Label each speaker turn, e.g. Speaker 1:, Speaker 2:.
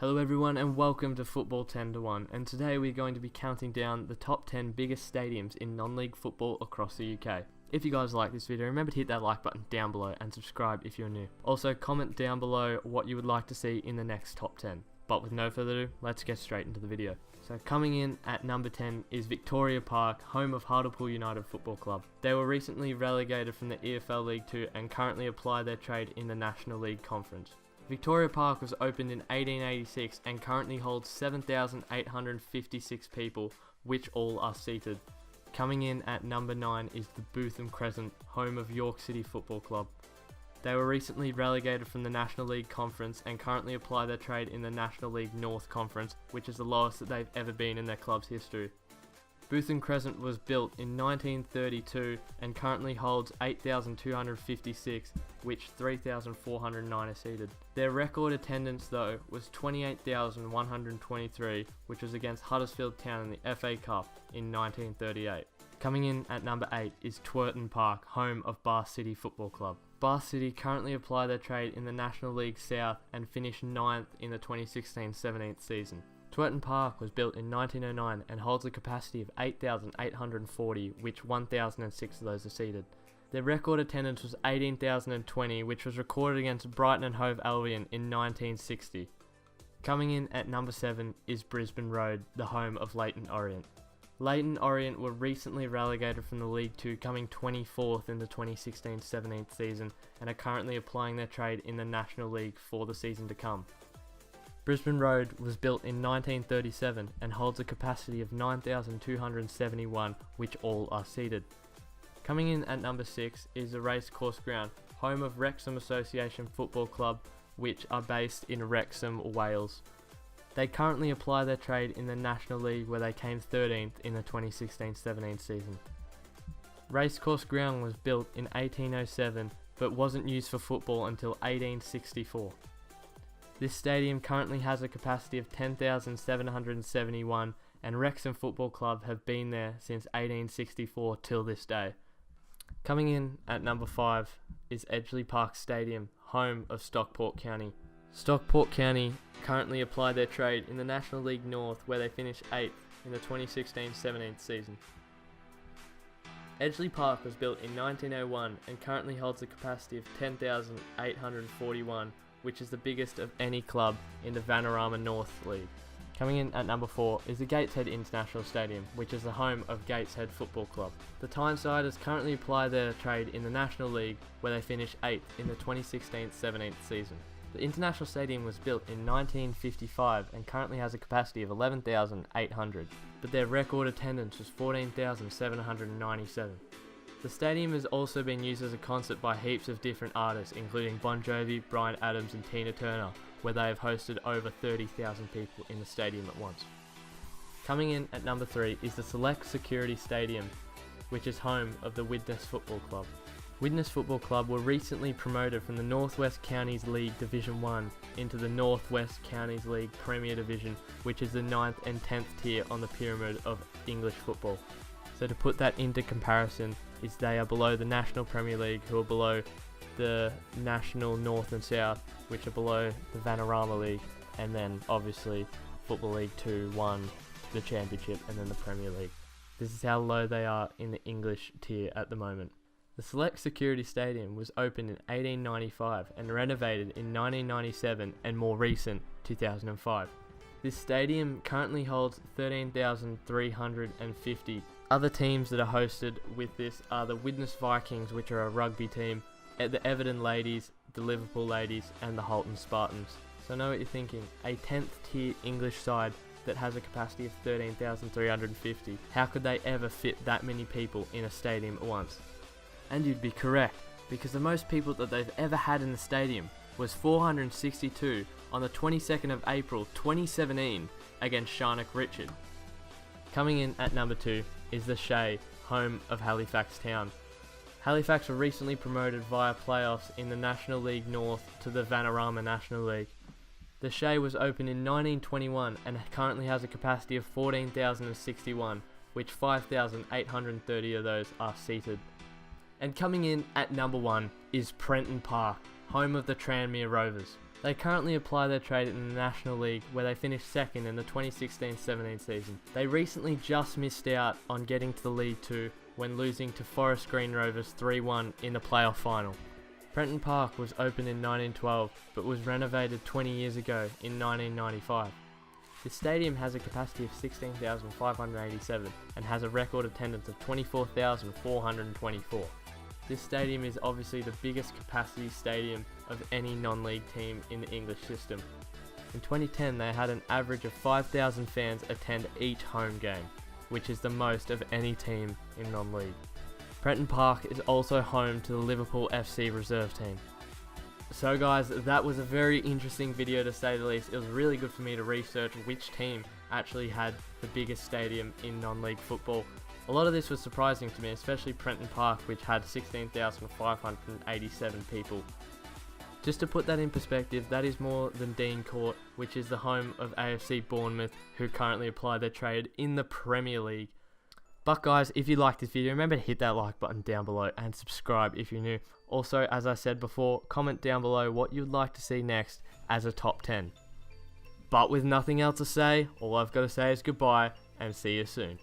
Speaker 1: Hello everyone and welcome to Football 10 to 1, and today we're going to be counting down the top 10 biggest stadiums in non-league football across the UK. If you guys like this video, remember to hit that like button down below and subscribe if you're new. Also comment down below what you would like to see in the next top 10. But with no further ado, let's get straight into the video. So coming in at number 10 is Victoria Park, home of Hartlepool United Football Club. They were recently relegated from the EFL League 2 and currently apply their trade in the National League Conference. Victoria Park was opened in 1886 and currently holds 7,856 people, which all are seated. Coming in at number 9 is the Bootham Crescent, home of York City Football Club. They were recently relegated from the National League Conference and currently apply their trade in the National League North Conference, which is the lowest that they've ever been in their club's history. Bootham Crescent was built in 1932 and currently holds 8,256, which 3,409 are seated. Their record attendance though was 28,123, which was against Huddersfield Town in the FA Cup in 1938. Coming in at number 8 is Twerton Park, home of Bath City Football Club. Bath City currently apply their trade in the National League South and finished 9th in the 2016-17 season. Twerton Park was built in 1909 and holds a capacity of 8,840, which 1,006 of those are seated. Their record attendance was 18,020, which was recorded against Brighton and Hove Albion in 1960. Coming in at number 7 is Brisbane Road, the home of Leyton Orient. Leyton Orient were recently relegated from the League 2, coming 24th in the 2016-17 season and are currently applying their trade in the National League for the season to come. Brisbane Road was built in 1937 and holds a capacity of 9,271, which all are seated. Coming in at number 6 is the Racecourse Ground, home of Wrexham Association Football Club, which are based in Wrexham, Wales. They currently apply their trade in the National League, where they came 13th in the 2016-17 season. Racecourse Ground was built in 1807 but wasn't used for football until 1864. This stadium currently has a capacity of 10,771 and Wrexham Football Club have been there since 1864 till this day. Coming in at number 5 is Edgeley Park Stadium, home of Stockport County. Stockport County currently apply their trade in the National League North, where they finished 8th in the 2016-17 season. Edgeley Park was built in 1901 and currently holds a capacity of 10,841, which is the biggest of any club in the Vanarama North League. Coming in at number 4 is the Gateshead International Stadium, which is the home of Gateshead Football Club. The Tynesiders currently apply their trade in the National League, where they finished 8th in the 2016-17 season. The International Stadium was built in 1955 and currently has a capacity of 11,800, but their record attendance was 14,797. The stadium has also been used as a concert by heaps of different artists, including Bon Jovi, Bryan Adams and Tina Turner, where they have hosted over 30,000 people in the stadium at once. Coming in at number 3 is the Select Security Stadium, which is home of the Widnes Football Club. Widnes Football Club were recently promoted from the North West Counties League Division 1 into the North West Counties League Premier Division, which is the 9th and 10th tier on the pyramid of English football. So to put that into comparison, is they are below the National Premier League, who are below the National North and South, which are below the Vanarama League, and then obviously Football League 2 won the Championship and then the Premier League. This is how low they are in the English tier at the moment. The Select Security Stadium was opened in 1895 and renovated in 1997 and more recent 2005. This stadium currently holds 13,350. Other teams that are hosted with this are the Widnes Vikings, which are a rugby team, the Everton Ladies, the Liverpool Ladies and the Holton Spartans. So I know what you're thinking, a 10th tier English side that has a capacity of 13,350. How could they ever fit that many people in a stadium at once? And you'd be correct, because the most people that they've ever had in the stadium was 462 on the 22nd of April 2017 against Sharnock Richard. Coming in at number 2 is the Shay, home of Halifax Town. Halifax were recently promoted via playoffs in the National League North to the Vanarama National League. The Shay was opened in 1921 and currently has a capacity of 14,061, which 5,830 of those are seated. And coming in at number 1 is Prenton Park, home of the Tranmere Rovers. They currently apply their trade in the National League, where they finished second in the 2016-17 season. They recently just missed out on getting to the League 2 when losing to Forest Green Rovers 3-1 in the playoff final. Prenton Park was opened in 1912 but was renovated 20 years ago in 1995. The stadium has a capacity of 16,587 and has a record attendance of 24,424. This stadium is obviously the biggest capacity stadium of any non-league team in the English system. In 2010 they had an average of 5,000 fans attend each home game, which is the most of any team in non-league. Prenton Park is also home to the Liverpool FC reserve team. So guys, that was a very interesting video to say the least. It was really good for me to research which team actually had the biggest stadium in non-league football. A lot of this was surprising to me, especially Prenton Park, which had 16,587 people. Just to put that in perspective, that is more than Dean Court, which is the home of AFC Bournemouth, who currently apply their trade in the Premier League. But guys, if you liked this video, remember to hit that like button down below and subscribe if you're new. Also, as I said before, comment down below what you'd like to see next as a top 10. But with nothing else to say, all I've got to say is goodbye and see you soon.